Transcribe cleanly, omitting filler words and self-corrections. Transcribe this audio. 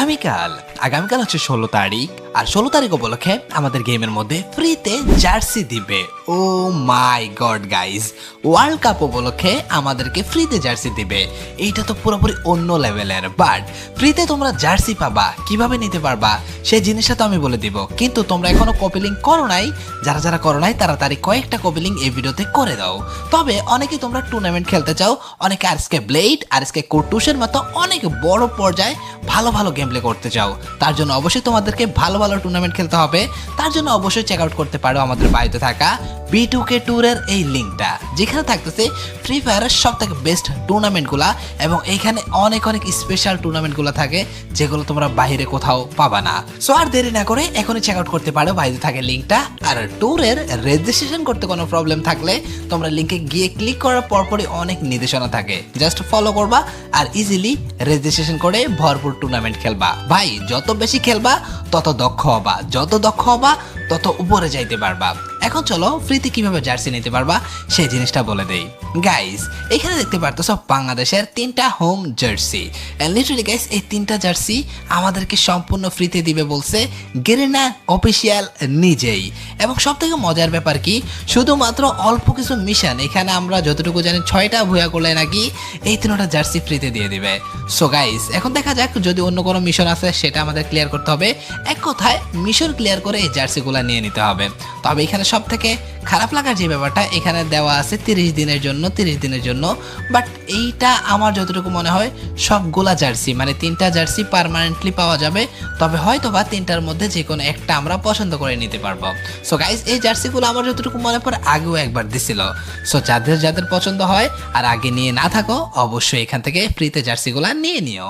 আগামীকাল হচ্ছে 16 তারিখ। আর 16 তারিখ উপলক্ষে আমাদের গেমের মধ্যে ফ্রিতে জার্সি দিবে। ও মাই গড গাইজ, ওয়ার্ল্ড কাপ উপলক্ষে আমাদেরকে ফ্রিতে জার্সি দিবে। এইটা তো পুরোপুরি অন্য লেভেলের। বাট ফ্রিতে তোমরা জার্সি পাবা, কিভাবে নিতে পারবা সেই জিনিসটা তো আমি বলে দিব। কিন্তু তোমরা এখনো কপি লিঙ্ক করো নাই, যারা করো নাই তাড়াতাড়ি কয়েকটা কপি লিঙ্ক এই ভিডিওতে করে দাও। তবে অনেকে তোমরা টুর্নামেন্ট খেলতে চাও, অনেকে আরএসকে ব্লেড, আরএসকে কুটুসের মতো অনেক বড় পর্যায়ে ভালো গেম প্লে করতে চাও। তার জন্য অবশ্যই তোমাদেরকে ভালো টুর্নামেন্ট খেলতে হবে। তার জন্য অবশ্যই চেক আউট করতে পারো আমাদের বাড়িতে থাকা B2K ট্যুরের এই লিঙ্কটা, যেখানে থাকতেছে ফ্রি ফায়ারের সব থেকে বেস্ট টুর্নামেন্টগুলা, এবং এইখানে অনেক স্পেশাল টুর্নামেন্টগুলো থাকে যেগুলো তোমরা বাইরে কোথাও পাবা না। সো আর দেরি না করে এখনই চেক আউট করতে পারো বাড়িতে থাকে লিঙ্কটা। আর ট্যুরের রেজিস্ট্রেশন করতে কোনো প্রবলেম থাকলে তোমরা লিঙ্কে গিয়ে ক্লিক করার পরপরই অনেক নির্দেশনা থাকে, জাস্ট ফলো করবা আর ইজিলি রেজিস্ট্রেশন করে ভরপুর টুর্নামেন্ট খেলবা। ভাই যত বেশি খেলবা তত দক্ষ হবা, যত দক্ষ হবা তত উপরে যাইতে পারবা। এখন চলো ফ্রিতে কিভাবে জার্সি নিতে পারবা সেই জিনিসটা বলে দেই। গাইস এখানে দেখতে পারতেছো বাংলাদেশের 3টা হোম জার্সি। লিটারালি গাইস এই 3টা জার্সি আমাদেরকে সম্পূর্ণ ফ্রিতে দিবে বলছে গেরিনা অফিসিয়াল নিজেই। এবং সব থেকে মজার ব্যাপার কি, শুধুমাত্র অল্প কিছু মিশন, এখানে আমরা যতটুকু জানি 6টা ভুয়া করলে নাকি এই 3টা জার্সি ফ্রিতে দিয়ে দিবে। সো গাইস এখন দেখা যাক যদি অন্য কোনো মিশন আছে সেটা আমাদের ক্লিয়ার করতে হবে। এক কথায় মিশন ক্লিয়ার করে এই জার্সিগুলো নিয়ে নিতে হবে। তবে এখানে সব থেকে খারাপ লাগার যে ব্যাপারটা, এখানে দেওয়া আছে 30 দিনের জন্য। বাট এইটা আমার যতটুকু মনে হয় সবগুলা জার্সি, মানে 3টা জার্সি পার্মানেন্টলি পাওয়া যাবে। তবে হয়তো বা 3টার মধ্যে যে কোনো একটা আমরা পছন্দ করে নিতে পারবো। সো গাইস এই জার্সিগুলো আমার যতটুকু মনে পড়ে আগেও একবার দিছিল। সো যাদের পছন্দ হয় আর আগে নিয়ে না থাকো, অবশ্যই এখান থেকে ফ্রিতে জার্সিগুলো নিয়ে নিও।